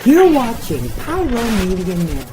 You're watching Pyro Media Network.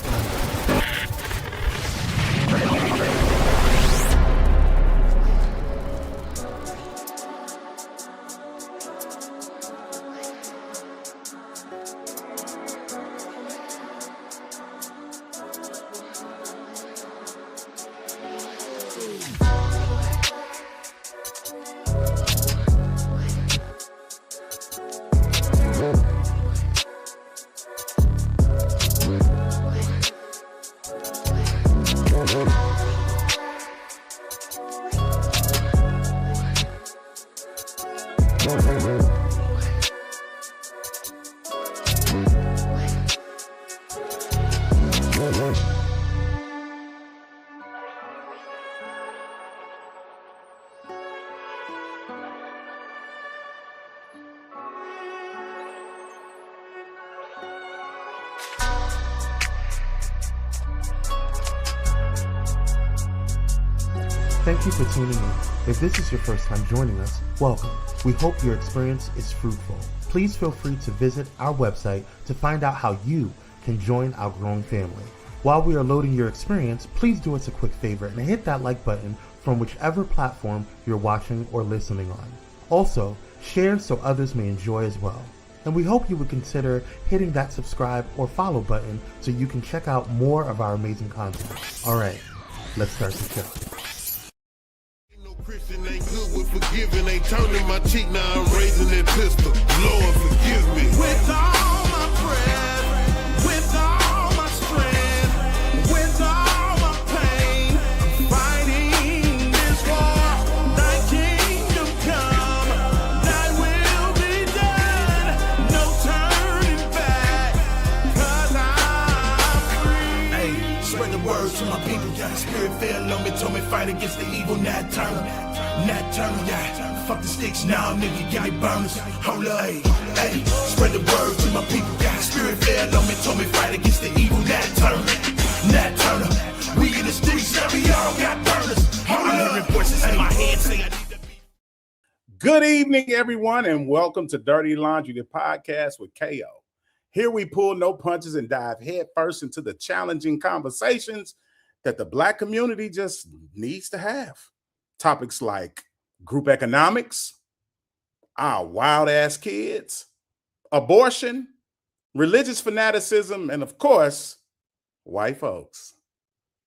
Thank you for tuning in. If this is your first time joining us, welcome. We hope your experience is fruitful. Please feel free to visit our website to find out how you can join our growing family. While we are loading your experience, please do us a quick favor and hit that like button from whichever platform you're watching or listening on. Also, share so others may enjoy as well. And we hope you would consider hitting that subscribe or follow button so you can check out more of our amazing content. All right, let's start the show. Christian ain't good with forgiving, ain't turning my cheek, now I'm raising that pistol. Lord, forgive me. With all my prayers, with all my strength, with all my pain, I'm fighting this war. Thy kingdom come, thy will be done. No turning back, 'cause I'm free. Hey, spread the word to my people, yeah. Spirit fell on me, told me fight against the evil, not turn, yeah. Fuck the sticks now, nigga, give me burners. Hold up, hey, spread the word to my people, yeah. Spirit fell on me, told me fight against the evil, not turn. We in the streets, yeah, we all got burners. Hold up, hearing voices in my head say I need to be. Good evening, everyone, and welcome to Dirty Laundry, the podcast with KO. Here we pull no punches and dive headfirst into the challenging conversations that the Black community just needs to have. Topics like group economics, our wild-ass kids, abortion, religious fanaticism, and of course, white folks,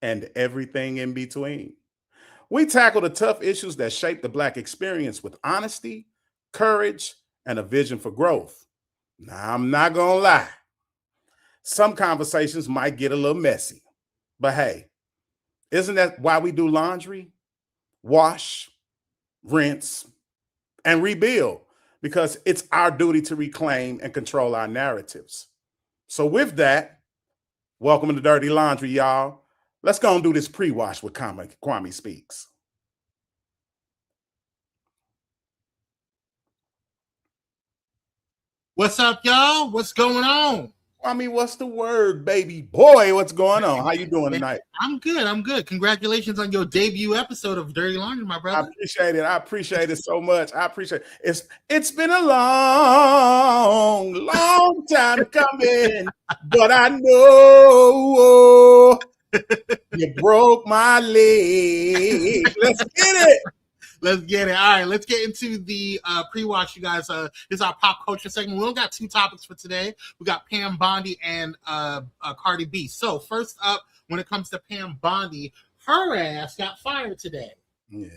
and everything in between. We tackle the tough issues that shape the Black experience with honesty, courage, and a vision for growth. Now, I'm not gonna lie. Some conversations might get a little messy, but hey, isn't that why we do laundry? Wash, rinse, and rebuild, because it's our duty to reclaim and control our narratives. So with that, welcome to Dirty Laundry, y'all. Let's go and do this pre-wash with Kwame Speaks. What's up, y'all? What's going on? Kwame, what's the word, baby boy? What's going on? How you doing tonight? I'm good. Congratulations on your debut episode of Dirty Laundry, my brother. I appreciate it so much. I appreciate it. It's been a long time coming, but I know you broke my leg. Let's get it. Let's get it. All right, let's get into the pre-watch, you guys. This is our pop culture segment. We only got two topics for today. We got Pam Bondi and Cardi B. So first up, when it comes to Pam Bondi, her ass got fired today. Yeah.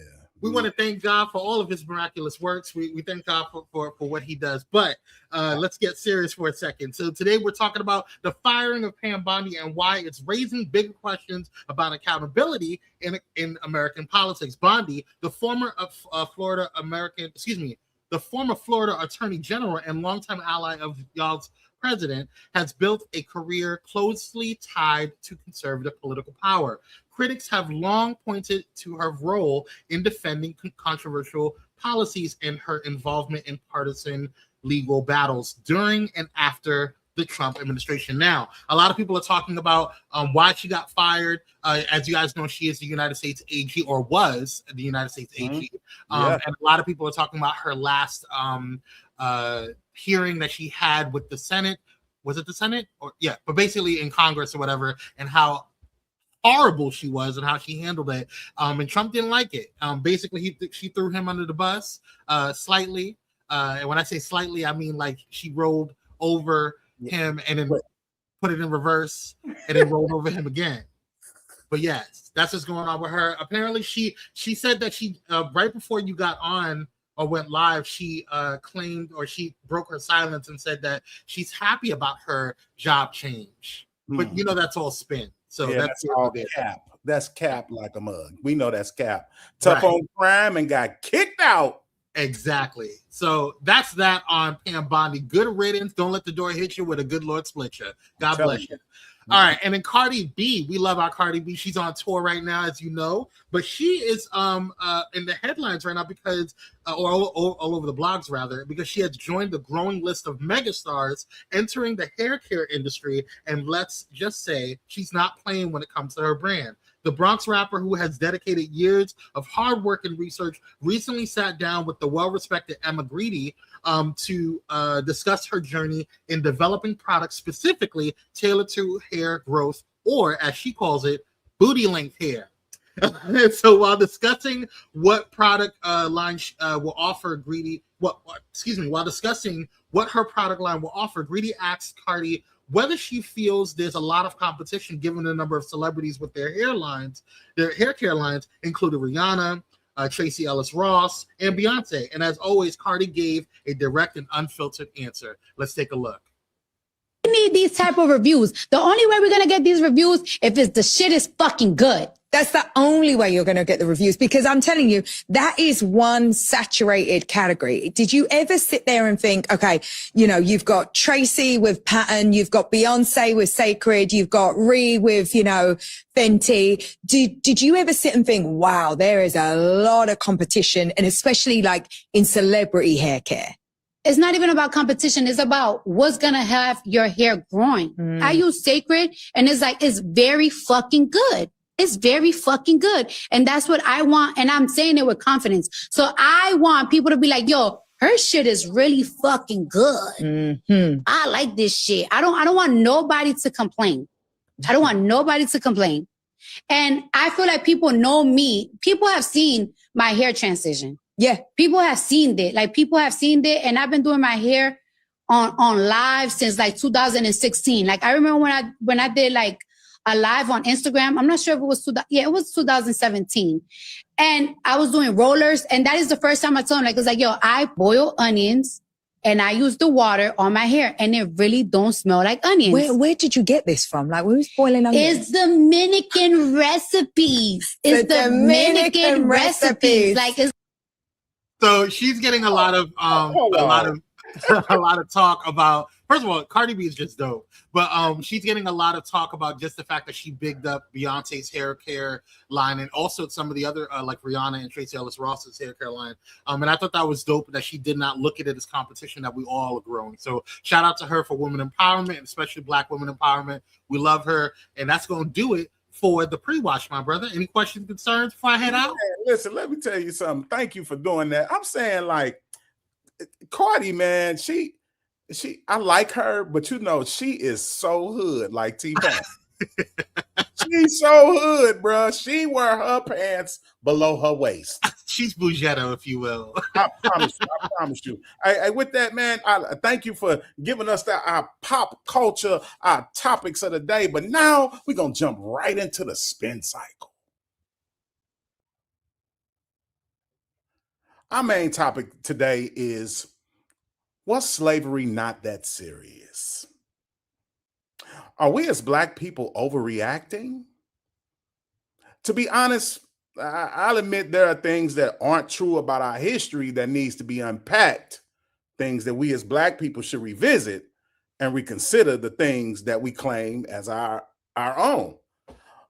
We want to thank God for all of his miraculous works. We thank God for what he does. But let's get serious for a second. So today we're talking about the firing of Pam Bondi and why it's raising big questions about accountability in American politics. Bondi, the former Florida Attorney General and longtime ally of y'all's president, has built a career closely tied to conservative political power. Critics have long pointed to her role in defending controversial policies and her involvement in partisan legal battles during and after the Trump administration. Now, a lot of people are talking about why she got fired. As you guys know, she is the United States AG, or was the United States AG. And a lot of people are talking about her last hearing that she had with the Senate was it the Senate? Or yeah, but basically in Congress or whatever, and how horrible she was and how she handled it. And Trump didn't like it. Basically, she threw him under the bus slightly. And when I say slightly, I mean like she rolled over him and then put it in reverse and then rolled over him again. But yes, that's what's going on with her. Apparently, she said that she right before you got on or went live, she claimed, or she broke her silence and said that she's happy about her job change. But you know that's all spin. So Yeah, that's all cap. That's cap like a mug. We know that's cap. Tough on crime and got kicked out. Exactly. So that's that on Pam Bondi. Good riddance. Don't let the door hit you with a good Lord split you. God bless you. All right, and then Cardi B, we love our Cardi B. She's on tour right now, as you know, but she is in the headlines right now because, or all over the blogs rather, because she has joined the growing list of megastars entering the hair care industry, and let's just say she's not playing when it comes to her brand. The Bronx rapper, who has dedicated years of hard work and research, recently sat down with the well-respected Emma Grady to discuss her journey in developing products specifically tailored to hair growth, or as she calls it, booty length hair. And so while discussing what product line will offer Grady, while discussing what her product line will offer, Grady asked Cardi whether she feels there's a lot of competition given the number of celebrities with their hair care lines, including Rihanna, Tracy Ellis Ross, and Beyonce. And as always, Cardi gave a direct and unfiltered answer. Let's take a look. We need these type of reviews. The only way we're going to get these reviews if the shit is fucking good. That's the only way you're going to get the reviews, because I'm telling you, that is one saturated category. Did you ever sit there and think, okay, you know, you've got Tracy with Pattern, you've got Beyonce with Sacred, you've got Ree with, you know, Fenty. Did you ever sit and think, wow, there is a lot of competition, and especially like in celebrity hair care? It's not even about competition. It's about what's going to have your hair growing. I use Sacred, and it's very fucking good. It's very fucking good. And that's what I want. And I'm saying it with confidence. So I want people to be like, yo, her shit is really fucking good. I like this shit. I don't want nobody to complain. I don't want nobody to complain. And I feel like people know me. People have seen my hair transition. Yeah. People have seen it. Like, people have seen it. And I've been doing my hair on live since like 2016. Like, I remember when I did like a live on Instagram. I'm not sure if it was, it was 2017. And I was doing rollers. And that is the first time I told him, like, it's like, yo, I boil onions and I use the water on my hair, and it really don't smell like onions. Where did you get this from? Like, who's boiling onions? It's Dominican recipes. It's the Dominican recipes. Like, it's. So she's getting a lot of a lot of talk about. First of all, Cardi B is just dope, but she's getting a lot of talk about just the fact that she bigged up Beyonce's hair care line, and also some of the other like Rihanna and Tracy Ellis Ross's hair care line. And I thought that was dope that she did not look at it as competition, that we all are growing. So shout out to her for women empowerment, and especially Black women empowerment. We love her, and that's going to do it for the pre-watch, my brother. Any questions, concerns before I head out? Listen, let me tell you something. Thank you for doing that. I'm saying, like, Cardi, man, I like her, but you know, she is so hood, like T-Pain. She's so hood, bro. She wear her pants below her waist. She's Bougetta, if you will. I promise you. With that, man, I thank you for giving us our pop culture, our topics of the day. But now we're going to jump right into the spin cycle. Our main topic today is, was slavery not that serious? Are we as Black people overreacting? To be honest, I'll admit there are things that aren't true about our history that needs to be unpacked, things that we as Black people should revisit and reconsider the things that we claim as our own.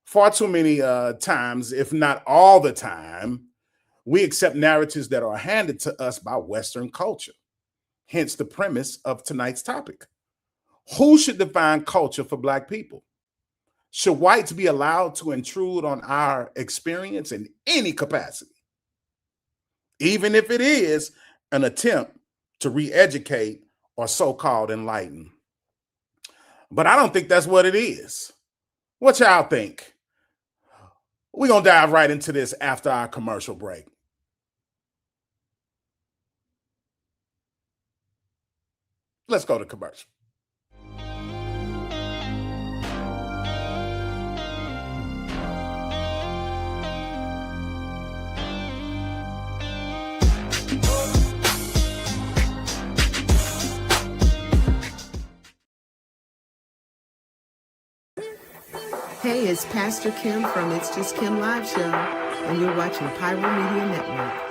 Far too many times, if not all the time, we accept narratives that are handed to us by Western culture. Hence the premise of tonight's topic. Who should define culture for Black people? Should whites be allowed to intrude on our experience in any capacity, even if it is an attempt to re-educate or so-called enlighten? but I don't think that's what it is. What y'all think? We're going to dive right into this after our commercial break. Let's go to commercial. Hey, it's Pastor Kim from It's Just Kim Live Show, and you're watching Pyro Media Network.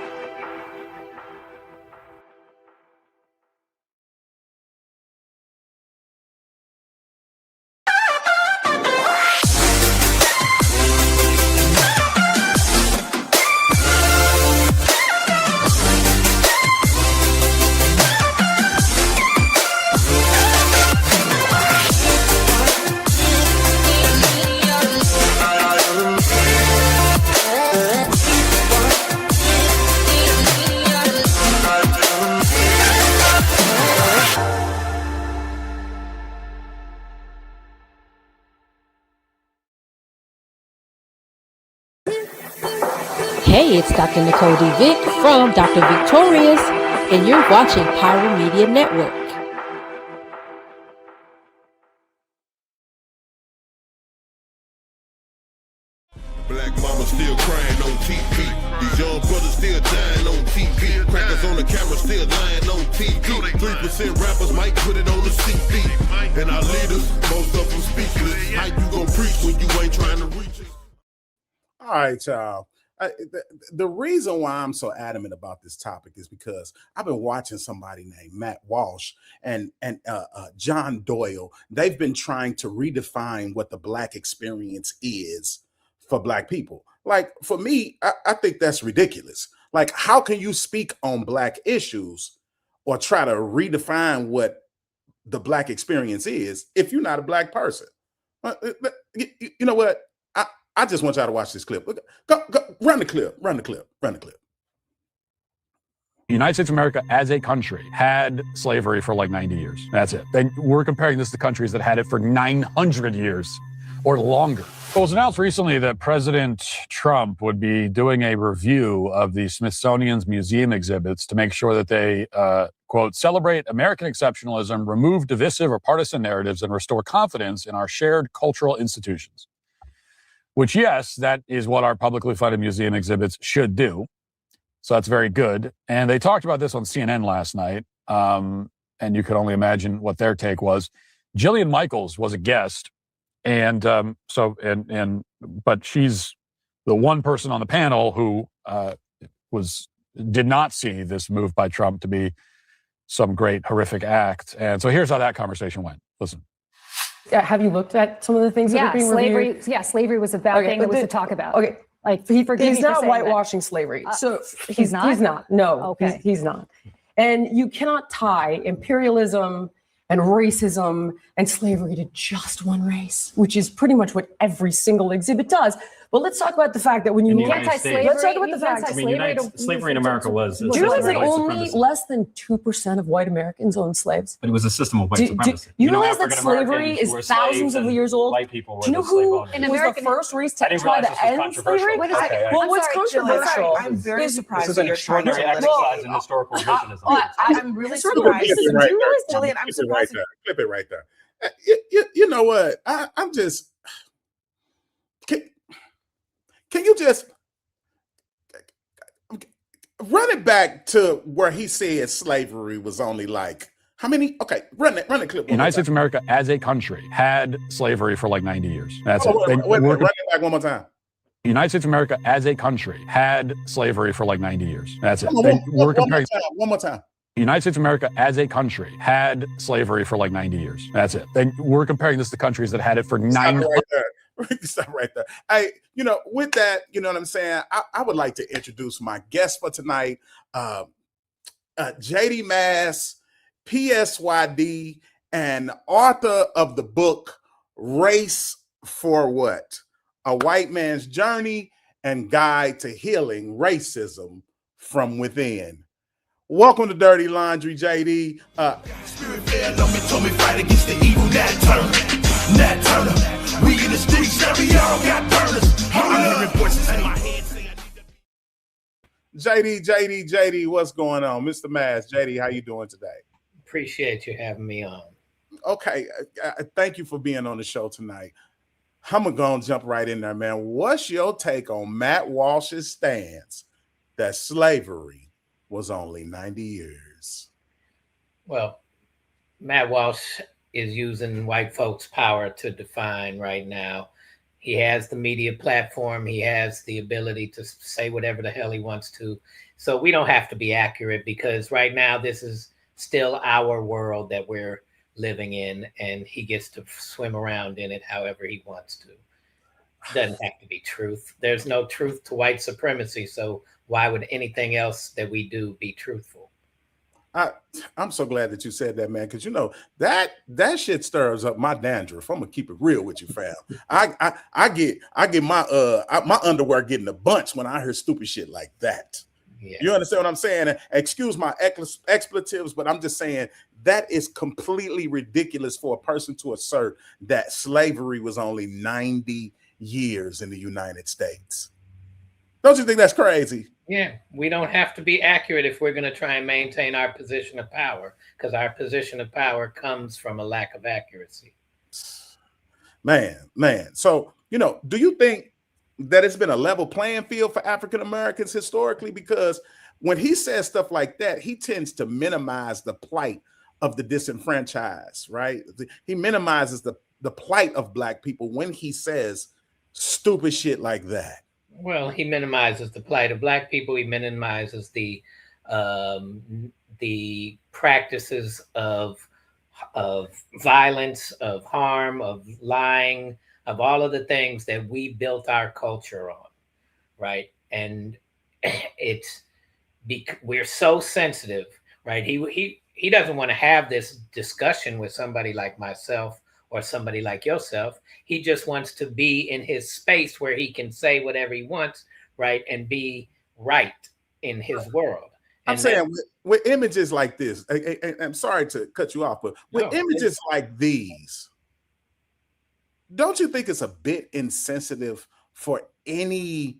Hey, it's Dr. Nicole D. Vick from Dr. Victorious, and you're watching Pyro Media Network. Black mama still crying on TV. These young brothers still dying on TV. Crackers on the camera still lying on TV. 3% rappers might put it on the CD. And our leaders, most of them speechless. How you gonna preach when you ain't trying to reach us? All right, y'all. The reason why I'm so adamant about this topic is because I've been watching somebody named Matt Walsh and John Doyle. They've been trying to redefine what the Black experience is for Black people. Like, for me, I think that's ridiculous. Like, how can you speak on Black issues or try to redefine what the Black experience is if you're not a Black person? You know what? I just want y'all to watch this clip. Go, run the clip. The United States of America as a country had slavery for like 90 years. That's it. And we're comparing this to countries that had it for 900 years or longer. It was announced recently that President Trump would be doing a review of the Smithsonian's museum exhibits to make sure that they, quote, celebrate American exceptionalism, remove divisive or partisan narratives, and restore confidence in our shared cultural institutions. Which, yes, that is what our publicly funded museum exhibits should do. So that's very good. And they talked about this on CNN last night. And you could only imagine what their take was. Jillian Michaels was a guest. And but she's the one person on the panel who did not see this move by Trump to be some great horrific act. And so here's how that conversation went. Listen. Have you looked at some of the things that are being reviewed? Yeah, slavery was a bad thing that was to talk about. Okay. Like, he's not whitewashing slavery. So he's not? He's not. No, okay. He's not. And you cannot tie imperialism and racism and slavery to just one race, which is pretty much what every single exhibit does. But let's talk about the fact that when you look at slavery, let's talk about the fact that slavery in America was. Do you realize that only less than 2% of white Americans owned slaves? But it was a system of white supremacy. You realize that slavery is thousands of years old? White people were. Do you know who was the first race to try to end slavery? Wait a second. Well, what's controversial? I'm very surprised. This is an extraordinary exercise in historical revisionism. I'm really surprised. Jillian, I'm surprised. Clip it right there. You know what? I'm just. Can you just run it back to where he said slavery was only like how many? Okay, run the clip. The United States of America as a country had slavery for like 90 years. That's it. Run it back one more time. The United States of America as a country had slavery for like 90 years. That's it. One more time. The United States of America as a country had slavery for like 90 years. That's it. And we're comparing this to countries that had it for 900 years. Stop right there. Hey, with that, you know what I'm saying? I would like to introduce my guest for tonight, JD Mass, PSYD, and author of the book, Race for What? A White Man's Journey and Guide to Healing Racism from Within. Welcome to Dirty Laundry, JD. Spirit fell on me, told me fight against the evil Nat Turner. Nat Turner. We in the streets, now we all got burners. I'm hearing voices in my head saying JD, what's going on? Mr. Mass, JD, how you doing today? Appreciate you having me on. Okay, thank you for being on the show tonight. I'm gonna jump right in there, man. What's your take on Matt Walsh's stance that slavery was only 90 years? Well, Matt Walsh is using white folks' power to define right now. He has the media platform. He has the ability to say whatever the hell he wants to. So we don't have to be accurate because right now this is still our world that we're living in, and he gets to swim around in it however he wants to. Doesn't have to be truth. There's no truth to white supremacy. So why would anything else that we do be truthful? I'm so glad that you said that, man, because you know that shit stirs up my dandruff. I'm gonna keep it real with you, fam. I get my underwear getting a bunch when I hear stupid shit like that. Yeah. You understand what I'm saying? And excuse my expletives, but I'm just saying that is completely ridiculous for a person to assert that slavery was only 90 years in the United States. Don't you think that's crazy? Yeah, we don't have to be accurate if we're going to try and maintain our position of power, because our position of power comes from a lack of accuracy. Man. So, you know, do you think that it's been a level playing field for African Americans historically? Because when he says stuff like that, he tends to minimize the plight of the disenfranchised, right? He minimizes the plight of Black people when he says stupid shit like that. Well, he minimizes the plight of Black people. He minimizes the practices of violence, of harm, of lying, of all of the things that we built our culture on, right? And we're so sensitive, right? He doesn't want to have this discussion with somebody like myself or somebody like yourself. He just wants to be in his space where he can say whatever he wants, right? And be right in his world. I'm saying with images like this, I'm sorry to cut you off, but with images like these, don't you think it's a bit insensitive for any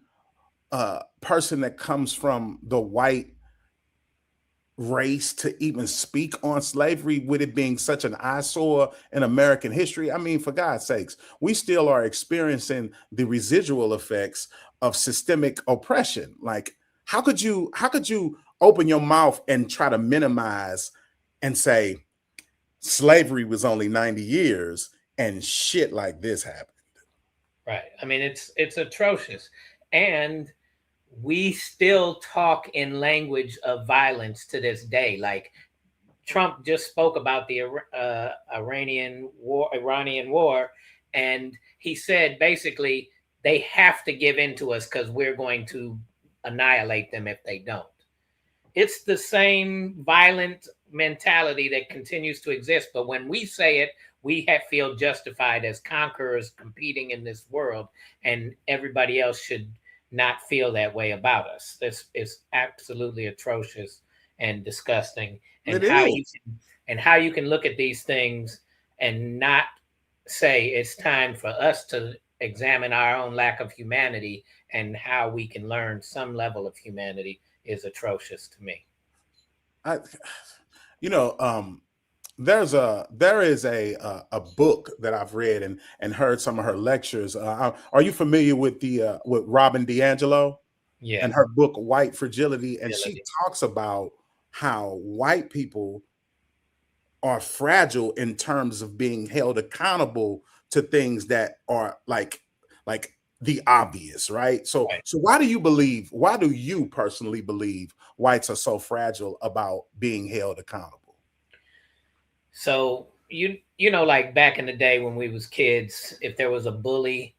person that comes from the white race to even speak on slavery, with it being such an eyesore in American history? I mean, for God's sakes, we still are experiencing the residual effects of systemic oppression. Like, how could you open your mouth and try to minimize and say slavery was only 90 years and shit like this happened? Right. I mean, it's atrocious. And we still talk in language of violence to this day. Like Trump just spoke about the Iranian war, and he said basically they have to give in to us because we're going to annihilate them if they don't. It's the same violent mentality that continues to exist, but when we say it, we feel justified as conquerors competing in this world, and everybody else should not feel that way about us. This is absolutely atrocious and disgusting. And how you can look at these things and not say it's time for us to examine our own lack of humanity and how we can learn some level of humanity is atrocious to me. There is a book that I've read and heard some of her lectures. Are you familiar with with Robin DiAngelo? Yeah. And her book White Fragility, and she talks about how white people are fragile in terms of being held accountable to things that are like the obvious, right? So why do you personally believe whites are so fragile about being held accountable? So you know, like back in the day when we was kids, if there was a bully,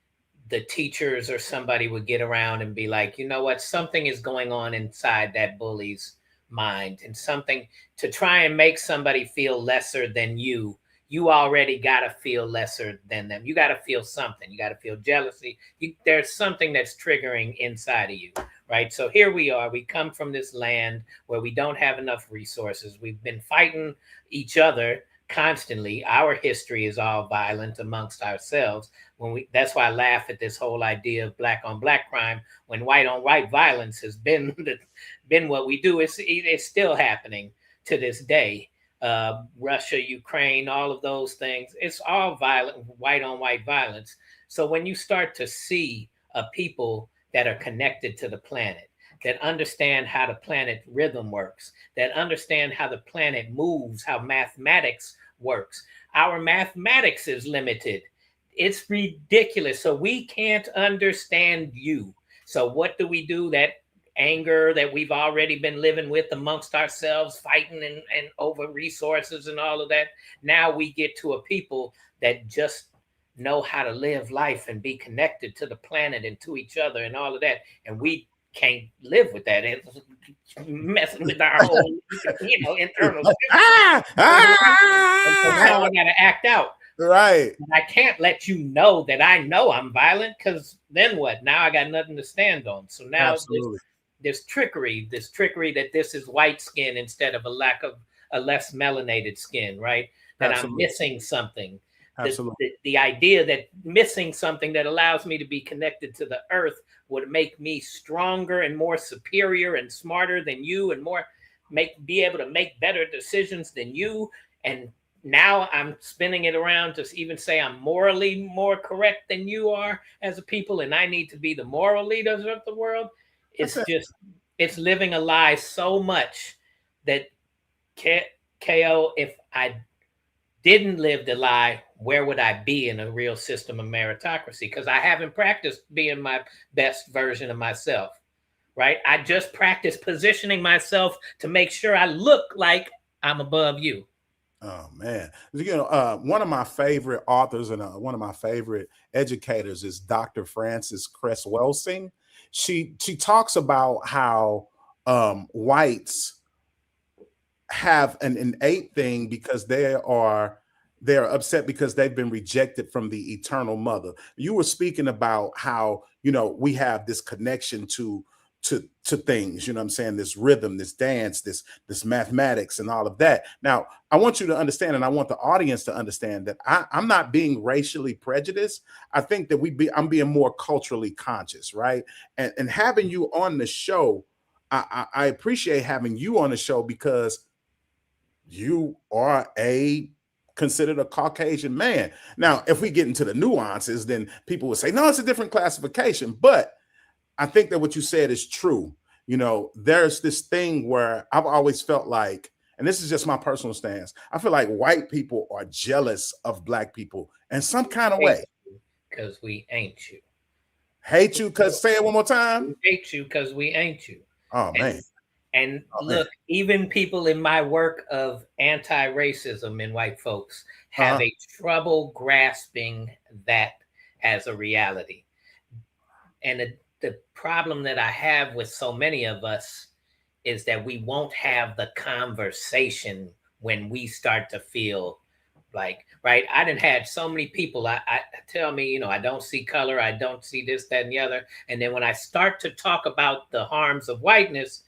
the teachers or somebody would get around and be like, you know what, something is going on inside that bully's mind, and something to try and make somebody feel lesser than you already got to feel lesser than them. You got to feel something. You got to feel jealousy. There's something that's triggering inside of you, right? So here we are. We come from this land where we don't have enough resources. We've been fighting each other constantly. Our history is all violent amongst ourselves. That's why I laugh at this whole idea of black on black crime, when white on white violence has been what we do. It's still happening to this day. Russia, Ukraine, all of those things, it's all violent, white on white violence. So when you start to see a people that are connected to the planet, that understand how the planet rhythm works, that understand how the planet moves, how mathematics works. Our mathematics is limited. It's ridiculous. So we can't understand you. So what do? That anger that we've already been living with amongst ourselves, fighting and over resources and all of that. Now we get to a people that just know how to live life and be connected to the planet and to each other and all of that. And we can't live with that. It's messing with our whole, internal system. And so now I got to act out. Right. And I can't let you know that I know I'm violent, because then what? Now I got nothing to stand on. So now there's trickery that this is white skin instead of a less melanated skin, right? That I'm missing something. The idea that missing something that allows me to be connected to the earth would make me stronger and more superior and smarter than you, and be able to make better decisions than you. And now I'm spinning it around to even say I'm morally more correct than you are as a people, and I need to be the moral leaders of the world. It's living a lie so much that KO, if I didn't live the lie, where would I be in a real system of meritocracy? Because I haven't practiced being my best version of myself, right? I just practiced positioning myself to make sure I look like I'm above you. Oh man, one of my favorite authors and one of my favorite educators is Dr. Frances Cress Welsing. She talks about how whites have an innate thing because they're upset because they've been rejected from the eternal mother. You were speaking about how we have this connection to things, you know what I'm saying, this rhythm, this dance, this mathematics and all of that. Now, I want you to understand, and I want the audience to understand, that I'm not being racially prejudiced. I think that I'm being more culturally conscious, right? And having you on the show, I appreciate having you on the show because you are considered a Caucasian man. Now, if we get into the nuances, then people would say, no, it's a different classification. But I think that what you said is true. There's this thing where I've always felt like, and this is just my personal stance, I feel like white people are jealous of black people in some kind of way. Because we ain't you. Hate you because, say it one more time. We hate you because we ain't you. Oh, man. And look, even people in my work of anti-racism in white folks have a trouble grasping that as a reality. And the problem that I have with so many of us is that we won't have the conversation when we start to feel like, right? I done had so many people I tell me, I don't see color, I don't see this, that, and the other. And then when I start to talk about the harms of whiteness,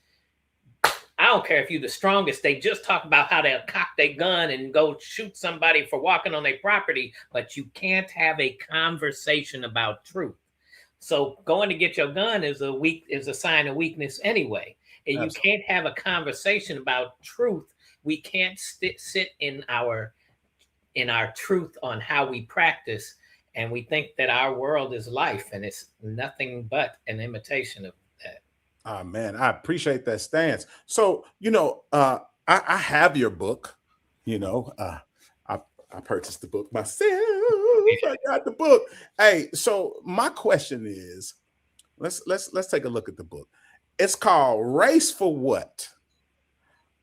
I don't care if you're the strongest. They just talk about how they'll cock their gun and go shoot somebody for walking on their property, but you can't have a conversation about truth. So going to get your gun is a sign of weakness anyway. And you can't have a conversation about truth. We can't sit in our truth on how we practice, and we think that our world is life, and it's nothing but an imitation of that. Oh man, I appreciate that stance. So, I have your book, I purchased the book myself. I got the book. Hey, so my question is, let's take a look at the book. It's called Race for What?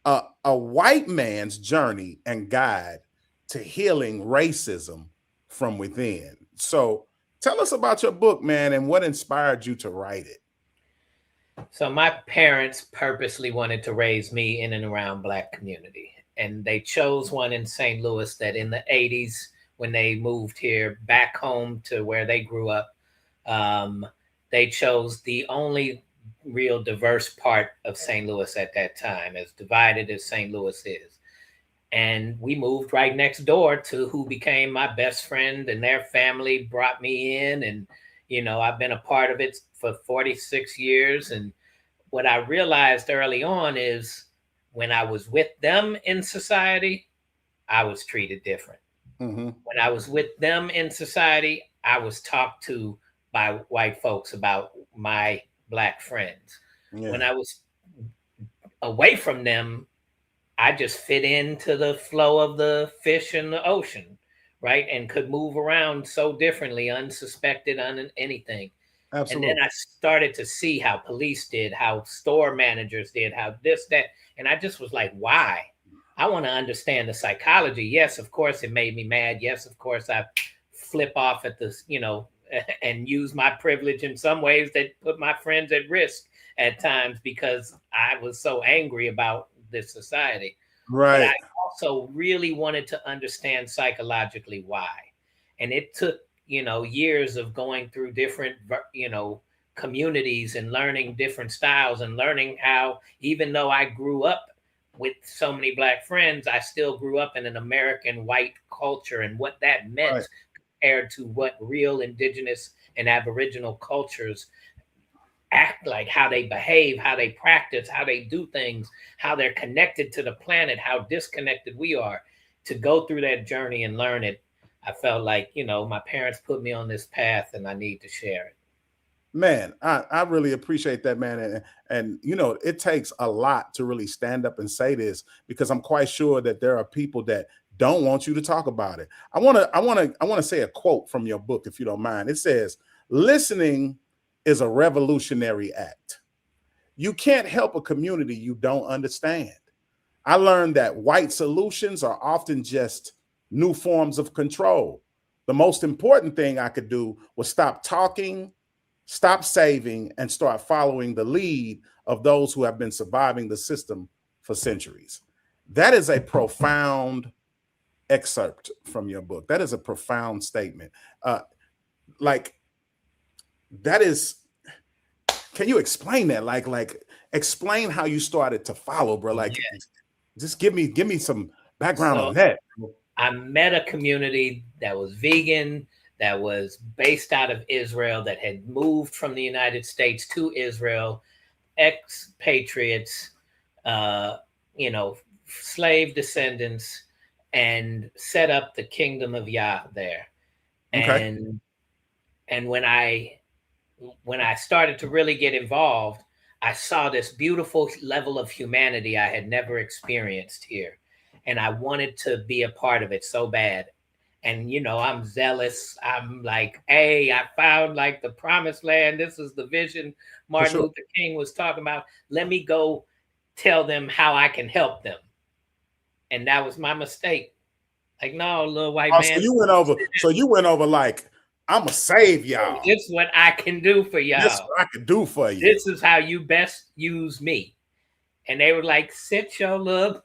A white man's journey and guide to healing racism from within. So tell us about your book, man, and what inspired you to write it. So my parents purposely wanted to raise me in and around Black community. And they chose one in St. Louis that in the 80s, when they moved here back home to where they grew up, they chose the only real diverse part of St. Louis at that time, as divided as St. Louis is. And we moved right next door to who became my best friend, and their family brought me in. And, you know, I've been a part of it for 46 years. And what I realized early on is when I was with them in society, I was treated different. When I was with them in society, I was talked to by white folks about my Black friends. Yeah. When I was away from them, I just fit into the flow of the fish in the ocean, right? And could move around so differently, unsuspected, anything. Absolutely. And then I started to see how police did, how store managers did, how this, that. And I just was like, why? I want to understand the psychology. Yes, of course, it made me mad. Yes, of course, I flip off at this, you know, and use my privilege in some ways that put my friends at risk at times because I was so angry about this society. Right. But I also really wanted to understand psychologically why. And it took, you know, years of going through different, you know, communities and learning different styles and learning how, even though I grew up with so many Black friends, I still grew up in an American white culture and what that meant compared to what real indigenous and Aboriginal cultures act like, how they behave, how they practice, how they do things, how they're connected to the planet, how disconnected we are. To go through that journey and learn it, I felt like, you know, my parents put me on this path and I need to share it. Man, I really appreciate that, man. And you know, it takes a lot to really stand up and say this, because I'm quite sure that there are people that don't want you to talk about it. I want to say a quote from your book, if you don't mind. It says, "Listening is a revolutionary act. You can't help a community you don't understand. I learned that white solutions are often just new forms of control. The most important thing I could do was stop talking, stop saving, and start following the lead of those who have been surviving the system for centuries." That is a profound excerpt from your book. That is a profound statement. Like, that is, can you explain that? Like explain how you started to follow, bro. Like, just give me some background on that. I met a community that was vegan, that was based out of Israel, that had moved from the United States to Israel, expatriates, you know, slave descendants, and set up the kingdom of Yah there. Okay. And when I started to really get involved, I saw this beautiful level of humanity I had never experienced here. And I wanted to be a part of it so bad. And, you know, I'm zealous. I'm like, hey, I found like the promised land. This is the vision Martin Luther King was talking about. Let me go tell them how I can help them. And that was my mistake. Like, no, little white man. So you went over like, I'm gonna save y'all. This is what I can do for y'all. This is what I can do for you. This is how you best use me. And they were like, sit your little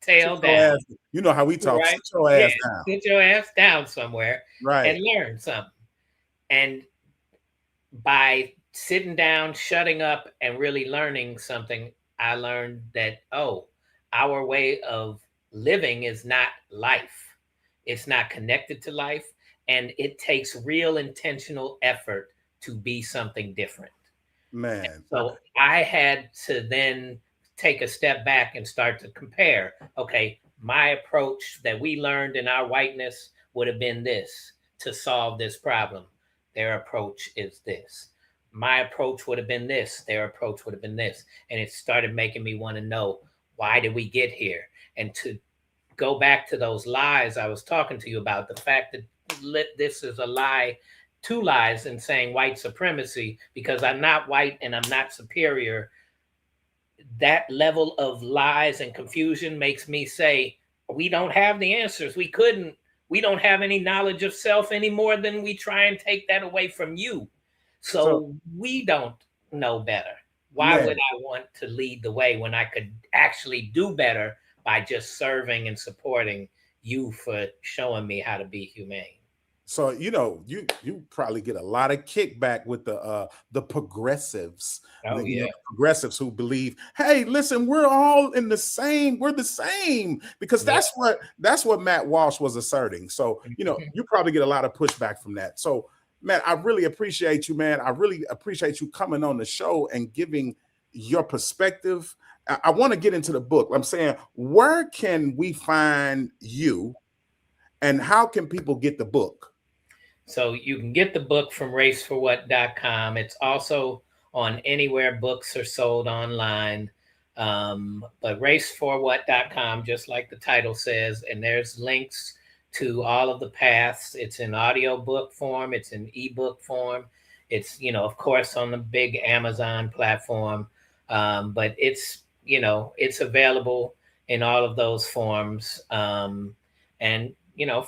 tail down. You know how we talk. Right? Sit your ass down. Sit your ass down somewhere, right, and learn something. And by sitting down, shutting up, and really learning something, I learned that, oh, our way of living is not life. It's not connected to life. And it takes real intentional effort to be something different. Man. And so I had to then take a step back and start to compare. Okay, my approach that we learned in our whiteness would have been this to solve this problem. Their approach is this. My approach would have been this. Their approach would have been this. And it started making me want to know, why did we get here? And to go back to those lies I was talking to you about, the fact that this is a lie, two lies in saying white supremacy, because I'm not white and I'm not superior. That level of lies and confusion makes me say, we don't have the answers. We don't have any knowledge of self any more than we try and take that away from you. So we don't know better. Why would I want to lead the way when I could actually do better by just serving and supporting you for showing me how to be humane? So you probably get a lot of kickback with the progressives. Oh, yeah. The progressives who believe, hey, listen, we're all in the same. We're the same, because that's what Matt Walsh was asserting. So you probably get a lot of pushback from that. So Matt, I really appreciate you, man. I really appreciate you coming on the show and giving your perspective. I want to get into the book. I'm saying, where can we find you, and how can people get the book? So you can get the book from raceforwhat.com. It's also on anywhere books are sold online. But raceforwhat.com, just like the title says, and there's links to all of the paths. It's in audio book form. It's in ebook form. It's, of course, on the big Amazon platform. But it's available in all of those forms. And,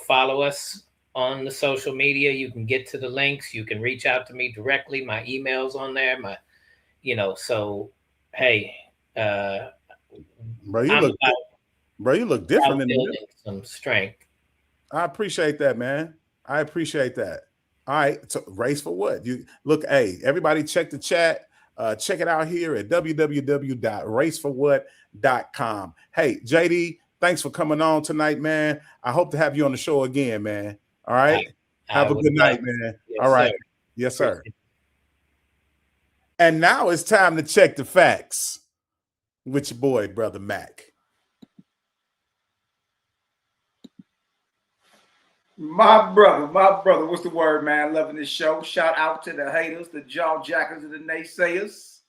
follow us on the social media. You can get to the links. You can reach out to me directly. My email's on there. So, hey, bro, you look different in building some strength. I appreciate that, man. I appreciate that. All right, so Race for What? You look, hey, everybody check the chat. Check it out here at www.raceforwhat.com. Hey, JD, thanks for coming on tonight, man. I hope to have you on the show again, man. All right. Have a good night, man. Yes, all right. Sir. Yes, sir. And now it's time to check the facts with your boy, Brother Mac. My brother, what's the word, man? Loving this show. Shout out to the haters, the jaw jackers, and the naysayers.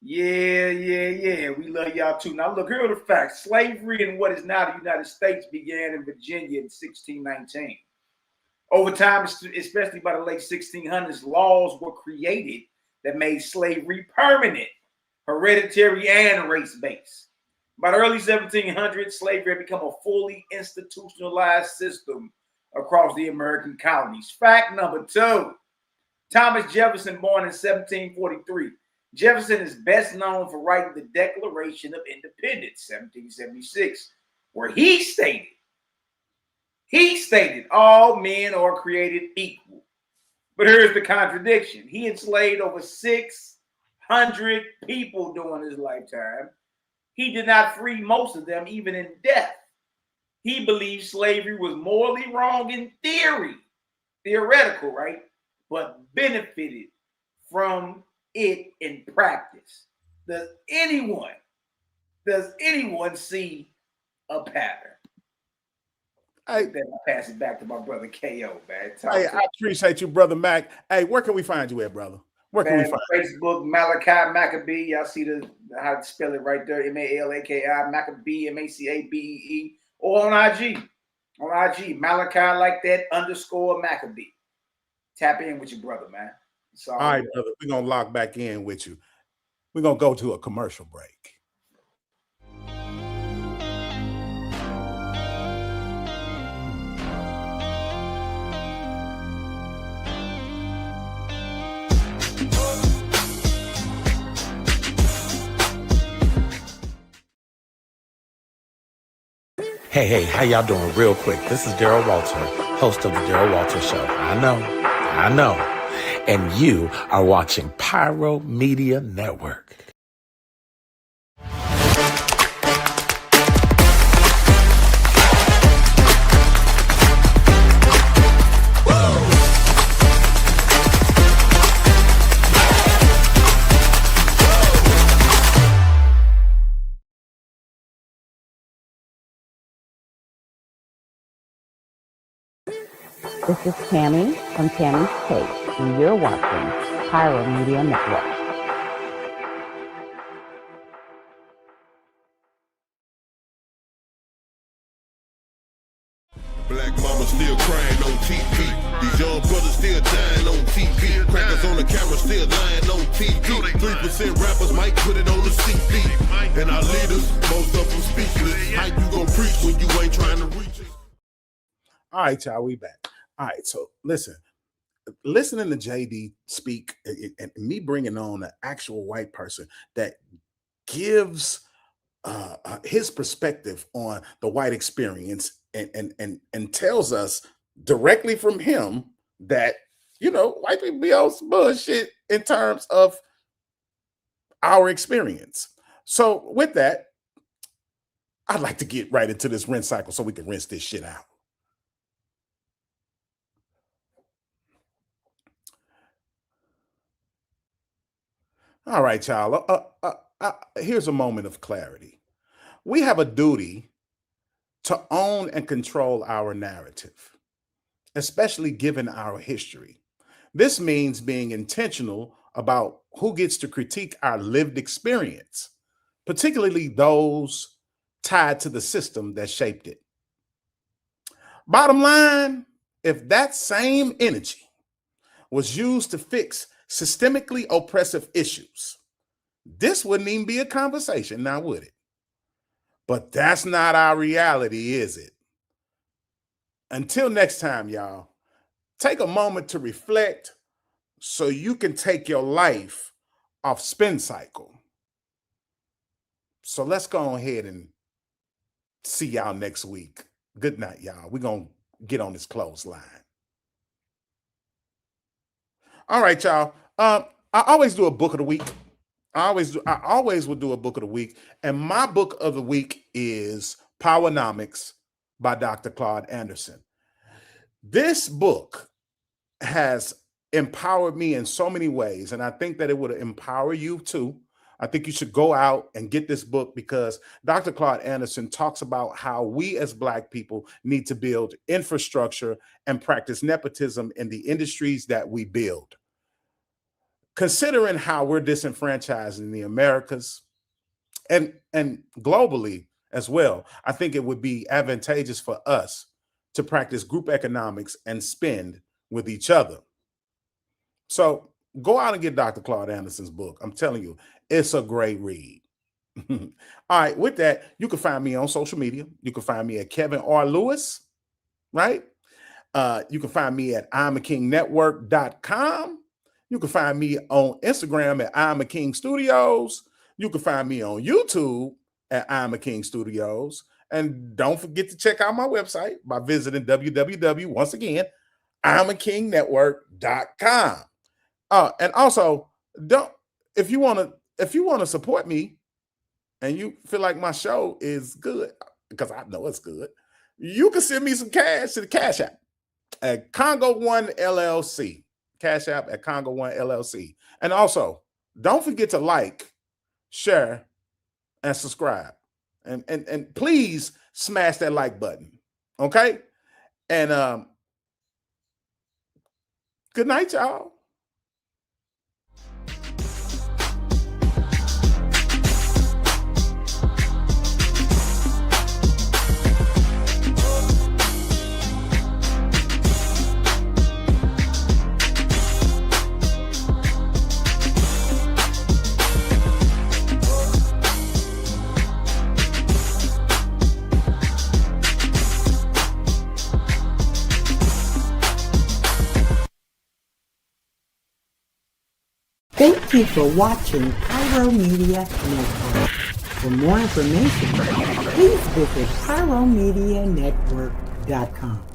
Yeah. We love y'all too. Now, look, here are the facts. Slavery in what is now the United States began in Virginia in 1619. Over time, especially by the late 1600s, laws were created that made slavery permanent, hereditary, and race-based. By the early 1700s, slavery had become a fully institutionalized system across the American colonies. Fact number 2, Thomas Jefferson, born in 1743. Jefferson is best known for writing the Declaration of Independence, 1776, where he stated all men are created equal. But here's the contradiction. He enslaved over 600 people during his lifetime. He did not free most of them, even in death. He believed slavery was morally wrong in theory, theoretical, right? But benefited from it in practice. Does anyone see a pattern? I'll pass it back to my brother KO, man. Hey, I appreciate you, Brother Mac. Hey, where can we find you at, brother? Where can we find Facebook, Malachi Maccabee. Y'all see how to spell it right there. Malaki Maccabee, Macabee. Or on IG. On IG, Malachi like that _ Maccabee. Tap in with your brother, man. All right, brother. We're going to lock back in with you. We're going to go to a commercial break. Hey, how y'all doing? Real quick, this is Daryl Walter, host of the Daryl Walter Show. I know. And you are watching Pyro Media Network. This is Tammy from Tammy's Take, and you're watching Pyro Media Network. Black mama still crying on TV. These young brothers still dying on TV. Crackers on the camera still lying on TV. 3% rappers might put it on the CD. And our leaders, most of them speechless. How you gonna preach when you ain't trying to reach it? All right, y'all, we back. All right, so listening to JD speak and me bringing on an actual white person that gives his perspective on the white experience and tells us directly from him that, you know, white people be on some bullshit in terms of our experience. So with that, I'd like to get right into this rinse cycle so we can rinse this shit out. All right, y'all. Here's a moment of clarity. We have a duty to own and control our narrative, especially given our history. This means being intentional about who gets to critique our lived experience, particularly those tied to the system that shaped it. Bottom line, if that same energy was used to fix systemically oppressive issues, this wouldn't even be a conversation, now would it? But that's not our reality, is it? Until next time, y'all, take a moment to reflect so you can take your life off spin cycle. So let's go ahead and see y'all next week. Good night, y'all. We're going to get on this clothesline. All right, y'all. I always do a book of the week. I always will do a book of the week. And my book of the week is Powernomics by Dr. Claude Anderson. This book has empowered me in so many ways, and I think that it would empower you too. I think you should go out and get this book because Dr. Claude Anderson talks about how we as Black people need to build infrastructure and practice nepotism in the industries that we build. Considering how we're disenfranchised in the Americas and globally as well, I think it would be advantageous for us to practice group economics and spend with each other. So go out and get Dr. Claude Anderson's book. I'm telling you, it's a great read. All right, with that, you can find me on social media. You can find me at Kevin R. Lewis, right? You can find me at I'mAKingNetwork.com. You can find me on Instagram at I'm a King Studios. You can find me on YouTube at I'm a King Studios. And don't forget to check out my website by visiting once again, I'mAKingNetwork.com. And also, if you want to support me and you feel like my show is good, because I know it's good, you can send me some cash to the Cash App at Congo One LLC. Cash App at Congo One LLC. And also, don't forget to like, share, and subscribe. And please smash that like button. Okay? And good night, y'all. Thank you for watching Pyro Media Network. For more information, please visit pyromedianetwork.com.